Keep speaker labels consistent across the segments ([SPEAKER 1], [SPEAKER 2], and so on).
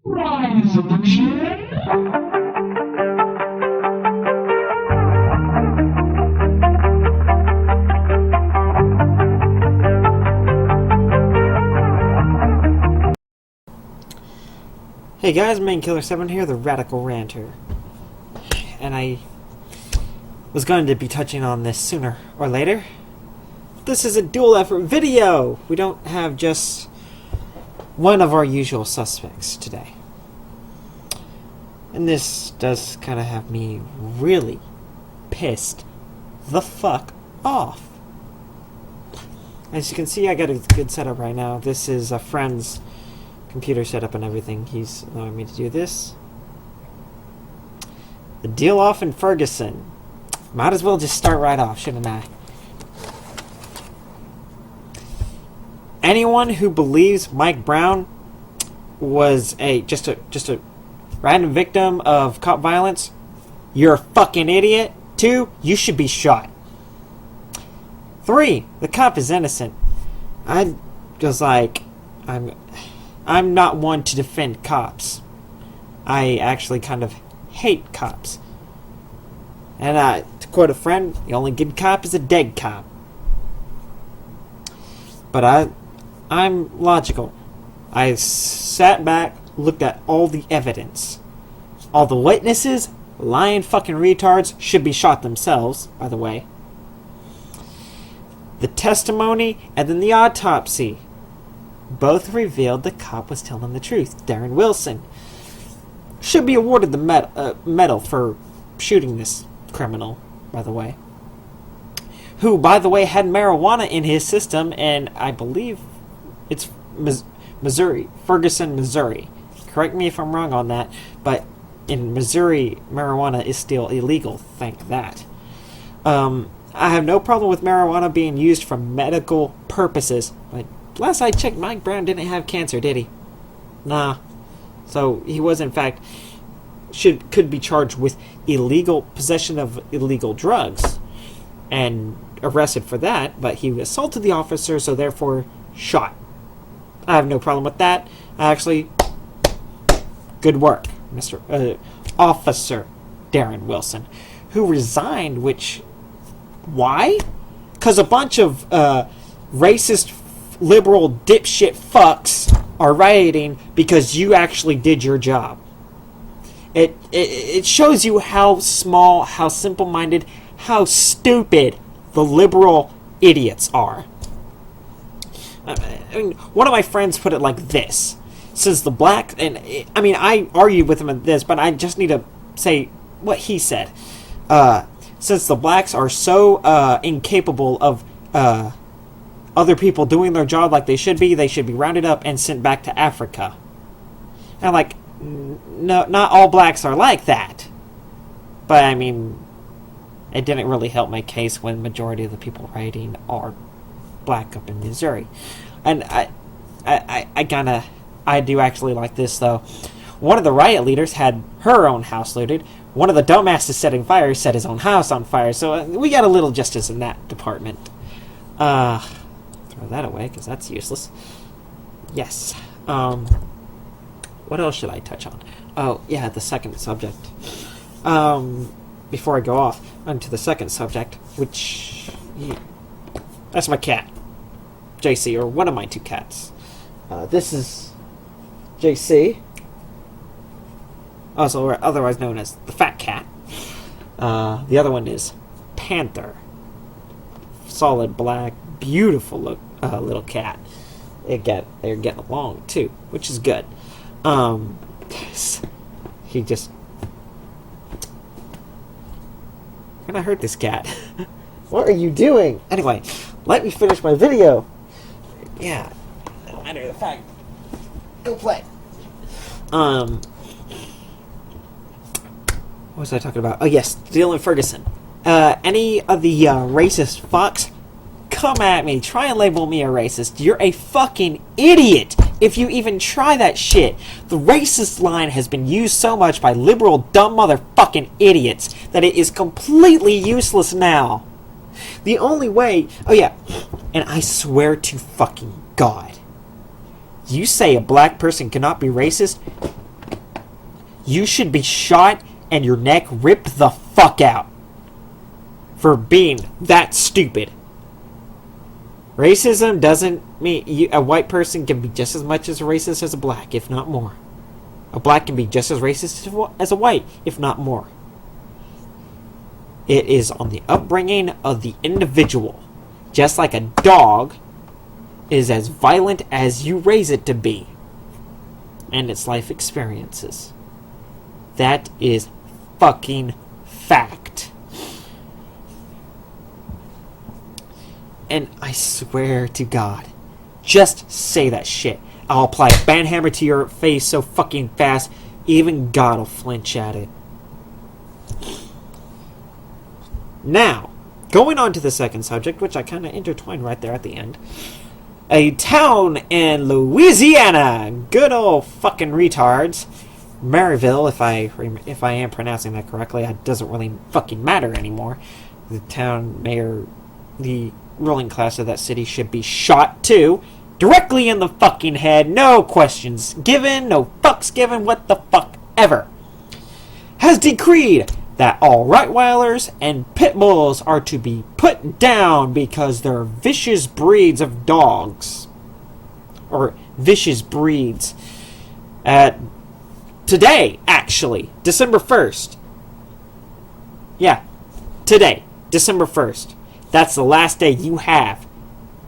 [SPEAKER 1] Rise of the Chin.
[SPEAKER 2] Hey guys, MainKiller7 here, the Radical Ranter. And I was going to be touching on this sooner or later. This is a dual effort video! We don't have just one of our usual suspects today. And this does kind of have me really pissed the fuck off. As you can see, I got a good setup right now. This is a friend's computer setup and everything. He's allowing me to do this. The deal off in Ferguson. Might as well just start right off, shouldn't I? Anyone who believes Mike Brown was just a random victim of cop violence, you're a fucking idiot. 2, you should be shot. 3, the cop is innocent. I was like, I'm not one to defend cops. I actually kind of hate cops. And to quote a friend, the only good cop is a dead cop. But I'm logical. I sat back, looked at all the evidence. All the witnesses, lying fucking retards, should be shot themselves, by the way. The testimony, and then the autopsy. Both revealed the cop was telling the truth. Darren Wilson should be awarded the medal for shooting this criminal, by the way. Who, by the way, had marijuana in his system, and I believe it's Missouri, Ferguson, Missouri. Correct me if I'm wrong on that, but in Missouri, marijuana is still illegal. Thank that. I have no problem with marijuana being used for medical purposes, but last I checked, Mike Brown didn't have cancer, did he? Nah. So he was, in fact, could be charged with illegal possession of illegal drugs and arrested for that, but he assaulted the officer, so therefore shot. I have no problem with that. Actually, good work, Mr. Officer Darren Wilson, who resigned, why? Because a bunch of racist liberal dipshit fucks are rioting because you actually did your job. It shows you how small, how simple-minded, how stupid the liberal idiots are. I mean, one of my friends put it like this. Since the black, and I mean, I argued with him on this, but I just need to say what he said. Since the blacks are so incapable of other people doing their job like they should be rounded up and sent back to Africa. And I'm like, no, not all blacks are like that. But I mean, it didn't really help my case when the majority of the people rioting are black up in Missouri. And I do actually like this though. One of the riot leaders had her own house looted. One of the dumbasses setting fire set his own house on fire. So we got a little justice in that department. Throw that away because that's useless. Yes. What else should I touch on? Oh yeah, the second subject. Before I go off onto the second subject, which that's my cat, JC, or one of my 2 cats. This is JC, also otherwise known as the fat cat. The other one is Panther, solid black, beautiful little cat. They're getting along too, which is good. He just I'm gonna hurt this cat. What are you doing? Anyway, let me finish my video. Yeah, no matter the fact. Go play. What was I talking about? Oh yes, Dylan Ferguson. Any of the racist fucks, come at me. Try and label me a racist. You're a fucking idiot if you even try that shit. The racist line has been used so much by liberal dumb motherfucking idiots that it is completely useless now. The only way... Oh yeah, and I swear to fucking God, you say a black person cannot be racist, you should be shot and your neck ripped the fuck out for being that stupid. Racism doesn't mean a white person can be just as much as a racist as a black, if not more. A black can be just as racist as a white, if not more. It is on the upbringing of the individual. Just like a dog is as violent as you raise it to be. And its life experiences. That is fucking fact. And I swear to God, just say that shit. I'll apply a banhammer to your face so fucking fast, even God will flinch at it. Now, going on to the second subject, which I kind of intertwined right there at the end. A town in Louisiana. Good old fucking retards. Maryville, if I am pronouncing that correctly, it doesn't really fucking matter anymore. The town mayor, the ruling class of that city should be shot too. Directly in the fucking head. No questions given, no fucks given, what the fuck ever. Has decreed that all Rottweilers and Pit Bulls are to be put down because they're vicious breeds of dogs. Or vicious breeds. Today, actually, December 1st. Yeah, today, December 1st. That's the last day you have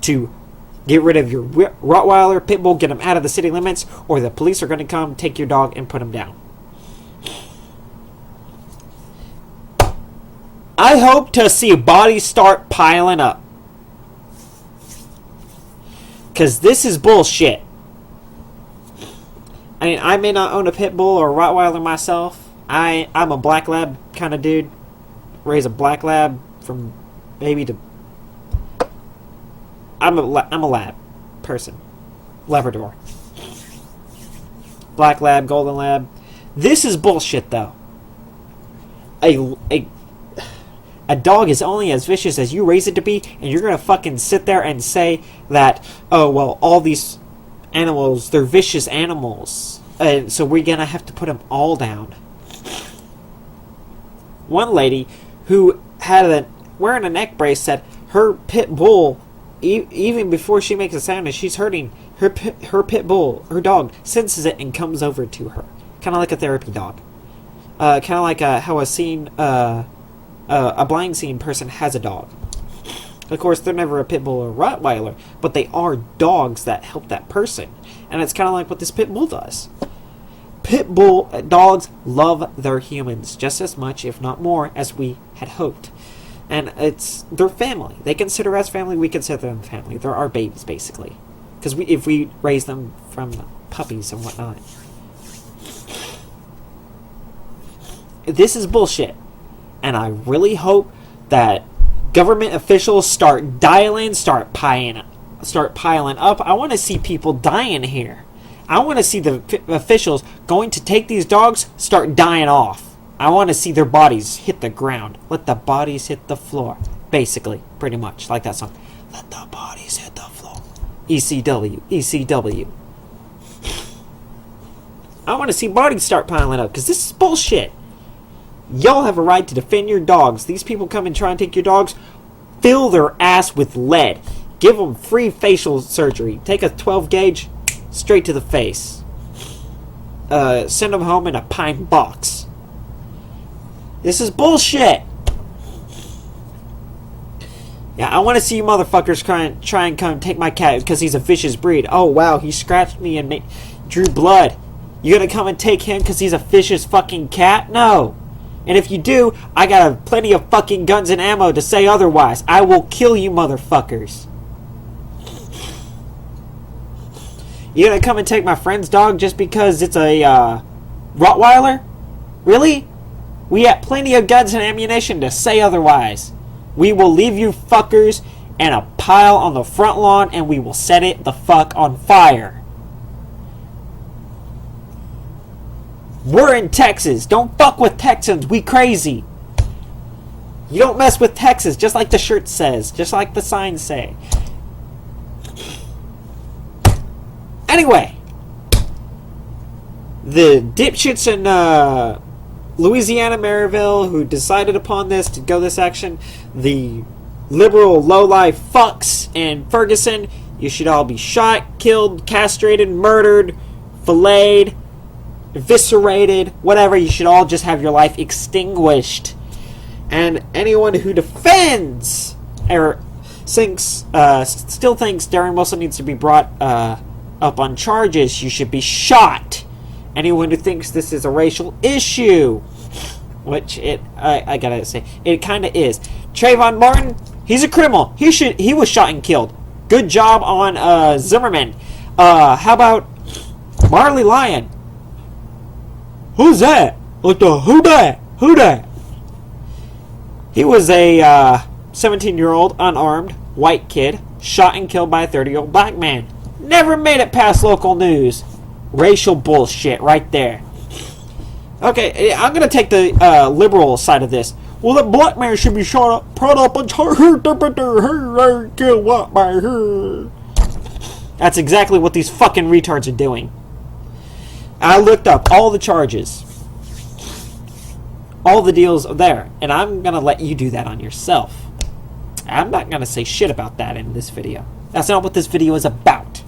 [SPEAKER 2] to get rid of your Rottweiler, Pit Bull, get them out of the city limits, or the police are going to come, take your dog, and put him down. I hope to see bodies start piling up. Because this is bullshit. I mean, I may not own a Pit Bull or a Rottweiler myself. I'm a Black Lab kind of dude. Raise a Black Lab from baby to... I'm a lab person. Labrador. Black Lab, Golden Lab. This is bullshit, though. A dog is only as vicious as you raise it to be, and you're gonna fucking sit there and say that, oh, well, all these animals, they're vicious animals, and so we're gonna have to put them all down. One lady who had wearing a neck brace said her Pit Bull, even before she makes a sound and she's hurting, her Pit Bull, her dog, senses it and comes over to her. Kind of like a therapy dog. Kind of like how a blind seeing person has a dog. Of course, they're never a Pit Bull or Rottweiler, but they are dogs that help that person. And it's kind of like what this Pit Bull does. Pit Bull dogs love their humans just as much, if not more, as we had hoped. And it's their family. They consider us family, we consider them family. They're our babies, basically. Because if we raise them from puppies and whatnot. This is bullshit. And I really hope that government officials start piling up. I want to see people dying here. I want to see the officials going to take these dogs, start dying off. I want to see their bodies hit the ground. Let the bodies hit the floor. Basically, pretty much, like that song. Let the bodies hit the floor. ECW, ECW. I want to see bodies start piling up, because this is bullshit. Y'all have a right to defend your dogs. These people come and try and take your dogs. Fill their ass with lead. Give them free facial surgery. Take a 12 gauge straight to the face. Send them home in a pine box. This is bullshit. Yeah, I want to see you motherfuckers try and come take my cat because he's a vicious breed. Oh, wow, he scratched me and drew blood. You gonna come and take him because he's a vicious fucking cat? No. And if you do, I got plenty of fucking guns and ammo to say otherwise. I will kill you motherfuckers. You gonna come and take my friend's dog just because it's a Rottweiler? Really? We have plenty of guns and ammunition to say otherwise. We will leave you fuckers in a pile on the front lawn and we will set it the fuck on fire. We're in Texas. Don't fuck with Texans. We crazy. You don't mess with Texas, just like the shirt says. Just like the signs say. Anyway. The dipshits in Louisiana, Maryville, who decided upon this to go this action, the liberal lowlife fucks in Ferguson, you should all be shot, killed, castrated, murdered, filleted, eviscerated, whatever. You should all just have your life extinguished. And anyone who defends or still thinks Darren Wilson needs to be brought up on charges, you should be shot. Anyone who thinks this is a racial issue, which I gotta say, it kind of is. Trayvon Martin, he's a criminal. He was shot and killed. Good job on Zimmerman. How about Marley Lyon? Who's that? Like who that? He was a 17-year-old unarmed white kid shot and killed by a 30-year-old black man. Never made it past local news. Racial bullshit right there. Okay, I'm gonna take the liberal side of this. Well, the black man should be shot up, brought up and killed what by her. That's exactly what these fucking retards are doing. I looked up all the charges, all the deals there, and I'm gonna let you do that on yourself. I'm not gonna say shit about that in this video. That's not what this video is about.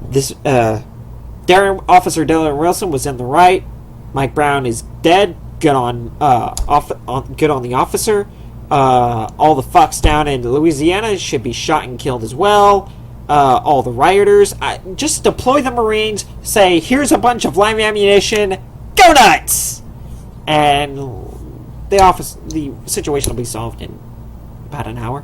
[SPEAKER 2] This Officer Darren Wilson was in the right. Mike Brown is dead. Good on the officer. All the fucks down in Louisiana should be shot and killed as well. All the rioters. Just deploy the Marines. Say, here's a bunch of live ammunition. Go nuts! And the situation will be solved in about an hour.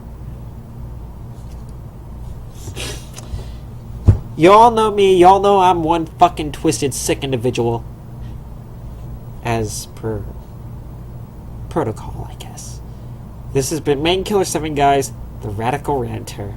[SPEAKER 2] You all know me. You all know I'm one fucking twisted, sick individual. As per protocol, I guess. This has been MainKiller7, guys, the Radical Ranter.